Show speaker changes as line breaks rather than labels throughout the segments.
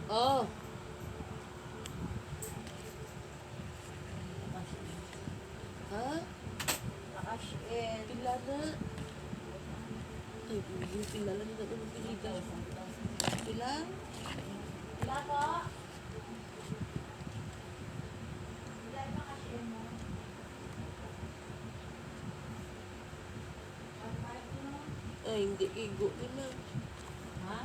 Oh, ha?
Cash in.
Pila na. Ay, yung pila lang na naman piligan. Pila?
Wala po. Wala yung cash in mo.
Ay, hindi igo nila.
Ha?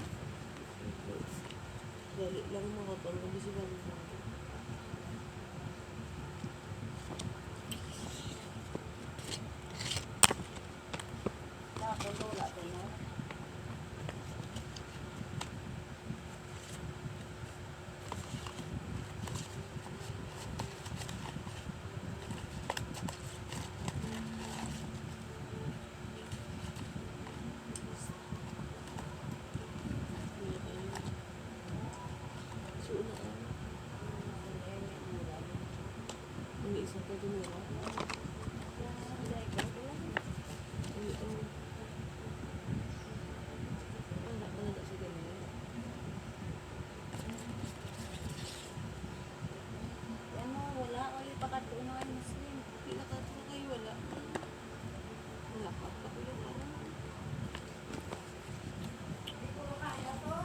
Dali lang makatulog si Banda.
Tapos wala po no?
So, na ang isa pa tumira. Wala ka na sa ganyan.
Yan mo, wala. Ulit pa katuungan Muslim.
Pila ka ito kayo, wala. Wala ka pa ko yung ano.
Hindi ko kaya to.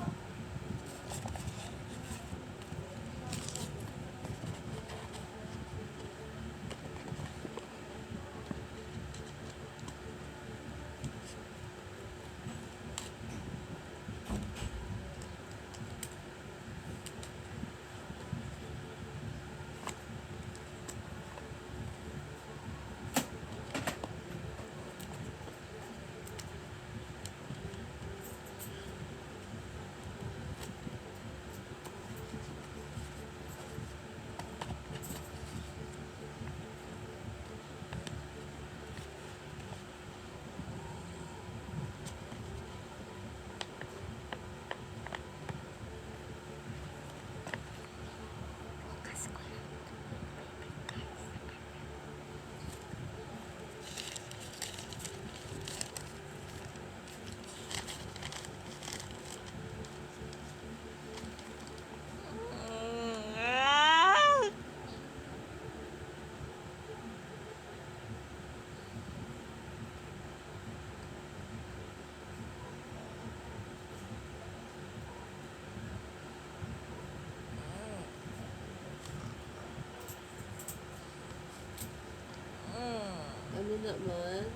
Ano naman?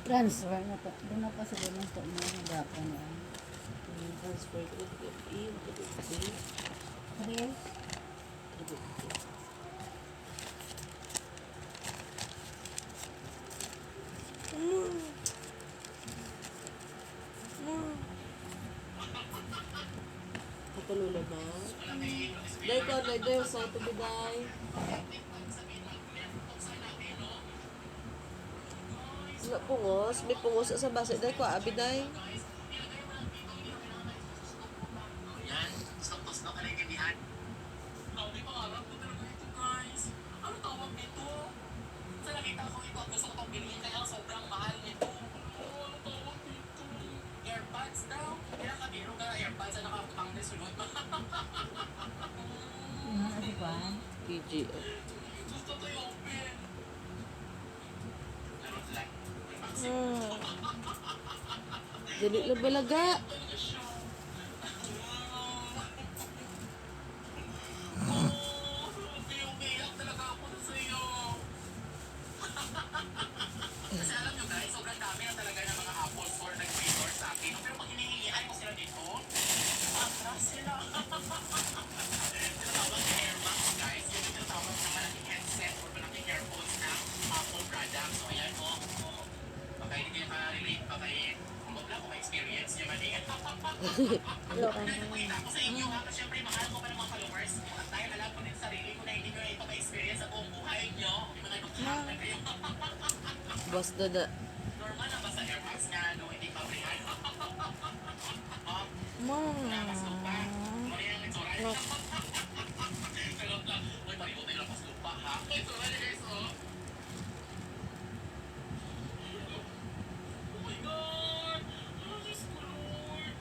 Transfer na to. Doon na pa sa ganun to. Mga gapo na.
Transfer ko to gabi.
Real?
Katulula na. Dahil ko, dahil sa ito biday. Wala pungos. May pungos sa basa. Dahil ko, abiday.
Yan, stokos na ka na yung Grabe pangarap ko talaga ito guys. Ano tawag nito? Sa nakita ko ito at gusto ko itong bilhin kaya sobrang mahal nito. Ano tawag dito? Airpods daw. Kaya kabiro ka airpods na nakapang desulot.
Ano ba?
PGF.
Gusto to yung open. Laro lang.
Dali lang balaga.
Talaga siya. Umiiyak talaga ako sa iyo. Kasi alam nyo guys, sobrang dami na talaga ng mga Apple Store nag-favor sa akin. Pero pag hinihingihan mo sila dito, atras sila. Tinatawag na AirMax guys. Yun yung tinatawag na malaking headset or malaking earphones na Apple product. So ayan mo. Baka hindi kayo ka-relate pa kay Mabla kung ma-experience nyo man. Nagpapakita ko sa inyo ha. Kasi syempre mahal ko pa ng mga followers. At dahil alam ko din sa sarili ko na hindi nyo na ito ma-experience sa buong buhay nyo. Yung mga nag-hack na kayo.
Basta na.
Normal lang ba sa AirPods nga no, hindi pabrihan? Lapas lupa. Mali ang itsura. Kalot lang. Uy, paribo tayo lapas lupa ha. Itsura niya guys oh. Oh my God! Oh, Diyos ko Lord!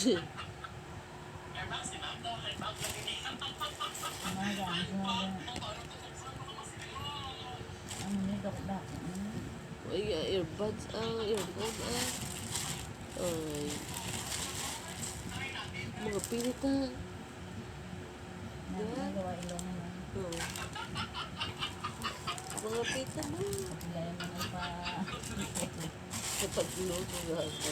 Air Max, di ba? Air Max, lagi ni.
Umaga, umaga.
Parang tutuksan mo kasi nila.
Ang nidok-dak.
Ay, earbuds earbuds Ay. Mga pilit ha.
Nagawa ilong na.
Oh. Mga pita mo.
Kaya naman pa.
Kapag luto na ako.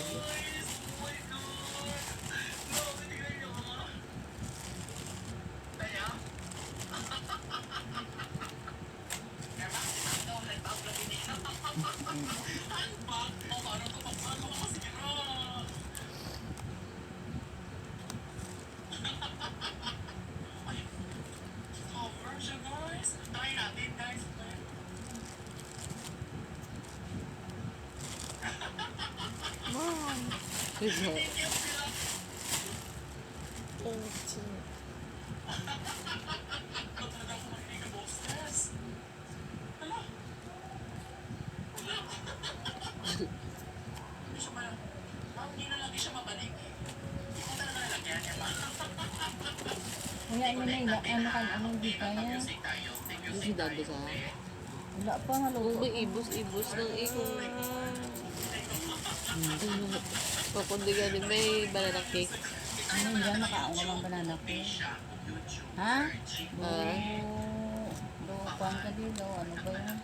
Kaya? Air Max, di ba? Air Max, lagi ni. Handbag? Parang tutuksan mo kasi nila. Cover siya, guys. Try natin, guys.
Kaya,
Talaga ako makinig ang boses. Hala. Wala. Hindi siya ma... Hindi na lagi siya mabalik eh. Hindi ko talaga nalagyan niya.
Kaya ano na ila, ano kan, anong di kaya?
Music tayo. Take
yung
music
si Dado
tayo.
sa
Wala pa nga
kung
luto.
may ibos-ibos ng ikong. Pakundi ka din may banana cake.
Ano yan, nakaawal ang banana ko. Ha? Do, kuhan ka din, do, ano ba yun?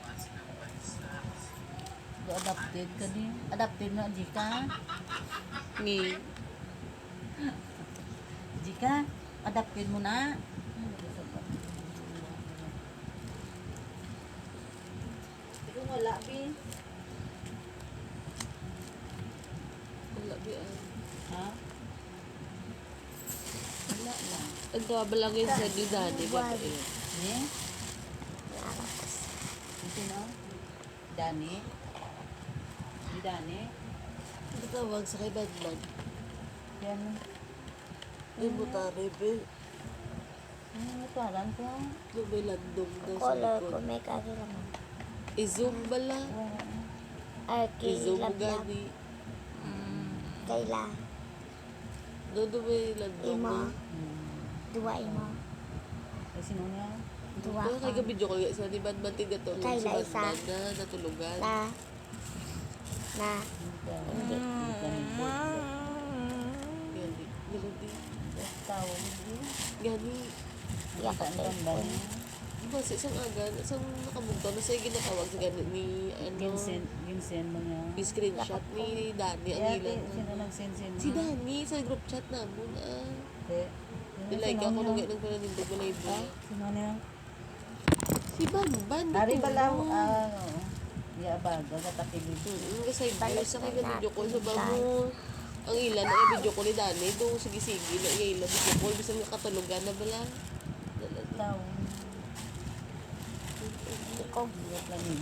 Do, adapted ka din. Adapted na, Jika?
Ni.
Jika? Adapted mo na? Ikaw wala, Bin.
Wala biyan.
Ha? Wala lang.
Ang kabalangin sa Dudani ba ito?
Eh? Sino? Dani? Si Dani?
Ang tawag sa kay Badman.
Yan.
Yung butari, be.
Ano parang ko?
May landong daw sa
Color ko
likod.
may kari naman.
I-zoom bala.
Arki,
I-zoom
lablab,
gani.
kaila,
Dodo may landong
imo,
na.
dua imo,
Ay, sino niya?
dua
Kaya kay
ko,
gabidyo ko sa di Badman tigatulog
Kay
si
Liza.
Badman na natulugan.
na,
Hindi.
Gani. Gani.
Tawag din.
Gani.
iya ko
Saan ba
cellphone,
niya?
Basta isang agan, isang nakabugto na sa'yo ginatawag sa gani ni
Vincent mo niya.
yung screenshot ni Dani ang
Kaya,
ilan.
sino nag-send
Si Dani sa group chat namun Nilike
Sino
ako nung
niya?
ganun ko na nindog mo na iba.
Sino niya?
Si Banban.
Ari
dito.
balaw, oo. Ya baga, katapilid.
Kasi video sa kanya video call sa bamo. Ang ilan na video call ni Dani. Doon sige-sige na ilan video call. Bisa nga katulugan na bala.
Tao.
ikaw,
Hindi lang yun.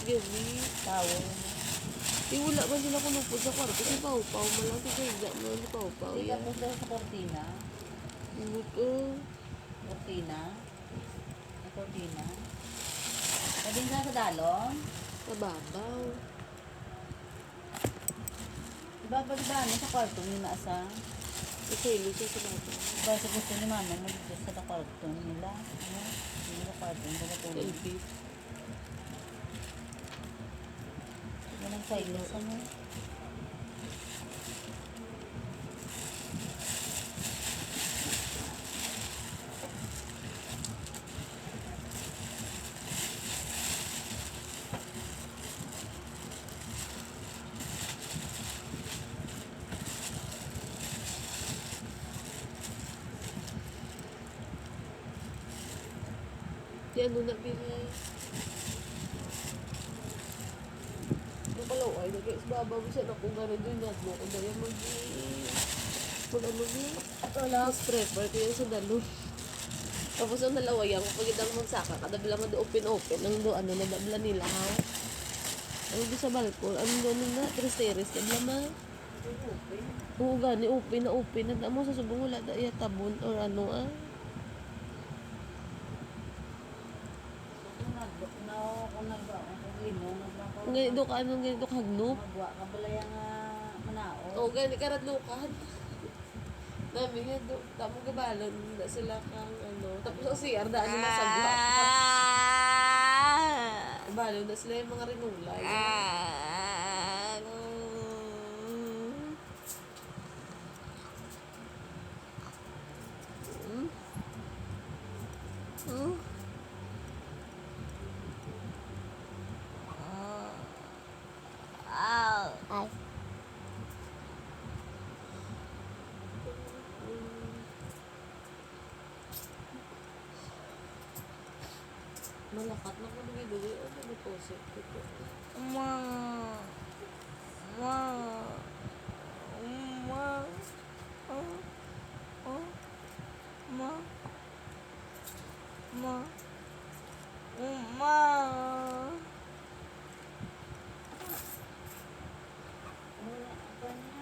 Gabi.
Tao.
Wala man sila kulupod sa kwarto. Si Pau-Pau malang. Si Kaya mo ni Pau-Pau.
Hindi ka
Yan.
punta sa kortina.
Buto.
Kortina. Sa kortina. Pwedeng ka sa dalong.
Nababaw.
Diba ba sa kwarto ni Nasa?
Iselo siya sa bata.
Diba sa gusto ni Mama mo dito sa kwarto nila? Ano? Hindi sa kwarto nila katulog.
Selfie.
Diba nang silence ano?
Di ano na bili. Nakalaw ay nag babaw siya na kung gano'n doon na mo kung dahil mag ano niya. Mas prefer ko yung sa dalo. Tapos ang nalaway ang pag itang magsaka kada bilang nga do open ang do ano na dabla nila ha. Ano di sa balkon ano do na tres-teres kada ma. Oo gani open na mo sa subong wala da iya tabon or ano ah. Ngayon do ka anong ganito kagnop.
Magwa ka pala yung manao.
O gani karat lukan. Dami nga do, tamo gabalon na sila kang ano. Tapos ang CR daan nila sa buhat. Gabalon na sila yung mga rinulay.
Ay.
Malakat na ko nung ito. Ano na po siya?
Wala pa na.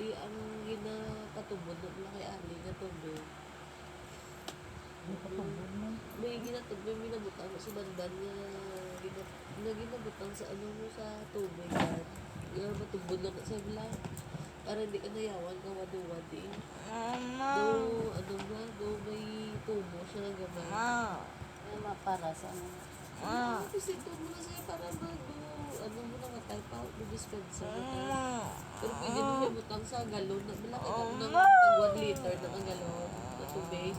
Ang ginakatubod na kay Ali nga tubig.
Hindi pa tubod mo.
May ginatubig, may nabutang sa bandan nga ginabutang sa ano mo sa tubig. Yung matubod lang sa vlog. Para hindi ka nayawan ka wadu-wadi. Do may tubo siya ng gamay.
Wala para sa ano.
Kasi ito mo na sa'yo para ano mo na nga type out, dispenser na tayo. Pero pwede mo siya butang sa galon. Malaki ka mo ng tag 1 liter na ang galon na tubig.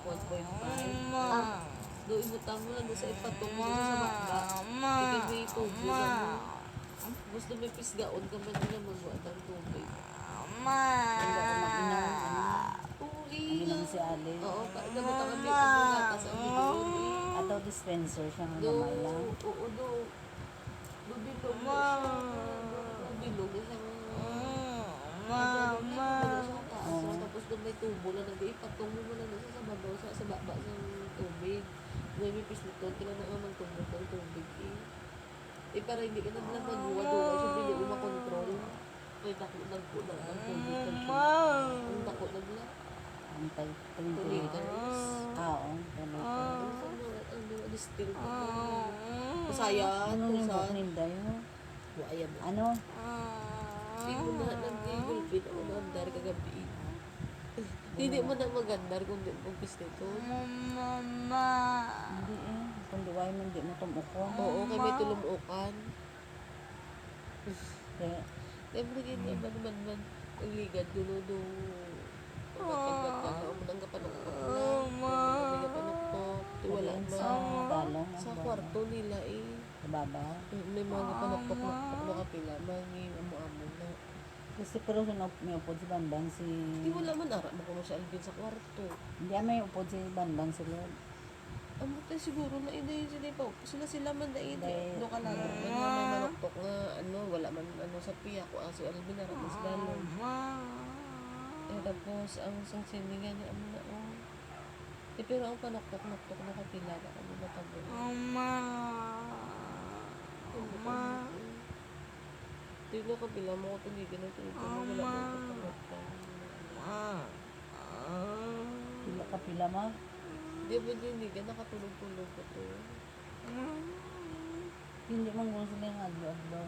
1.5. Doon ibutang mo lang doon sa ipatong mo sa bakba. Hindi may tubo na mo. Tapos na may pisgaon ka man nila magbuhat ng tubig.
Hindi ako mag-inaw.
Uwi
Ang si Ali.
Oo, nabutang kami ang gatas ang bidon eh.
Ato dispenser siya nga
Do,
gamay lang.
oo, do bilog na siya. Do bilog na siya. Tapos doon may tubo na nag-ipatong mo na nasa sa babaw, sa baba ng tubig. May pisliton, kailan na nga magtubog ng tubig eh. Eh para hindi ka na lang magduwa-duwa, so hindi mo makontrol. May dako nagpo na ang tubig. Ang dako nagla.
Ang tag 20
Liters.
Oo, 20 liters.
Ano, distill ko. Masaya,
Ano yung
tusan.
ninda yun?
Ayan.
Ano?
Hindi mo na nag-gulpin ako na andar kagabi. Hindi mo na magandar kung di mo gusto ito.
Hindi eh. Kung duway mo, hindi mo tumuko.
Oo, kay may tulumukan.
Kaya,
Siyempre ganyan man ang ligad dulo. Pagkat-pagkat na mo nang kapanukpok na. May kapanukpok. Wala
sa
ma.
dalong.
Sa kwarto nila eh.
Sa baba.
May mga kapanukpok-nukpok na kapila. Mga amo-amo na.
Kasi pero may upod si Banban si...
Di wala man ara mo kung si Alvin sa kwarto.
Hindi may upod si Banban si Lord.
Amo tayo siguro na ina yun sila man na ina.
Dahil-
Doon ka lang. May manukpok nga ano. Wala man ano sa piya ko. Si Alvin ara mas lalo. Eh tapos ang sangsiningan niya amo na oh. Eh pero ang panukpok-nukpok na kapila na ano natabo. Di na kapila mo ko tuligan ng tuligan mo. Wala mo panukpok.
Pila ka pila ma.
Di ba hindi ka nakatulog-tulog ko to?
Hindi man gusto sila yung adlo-adlo.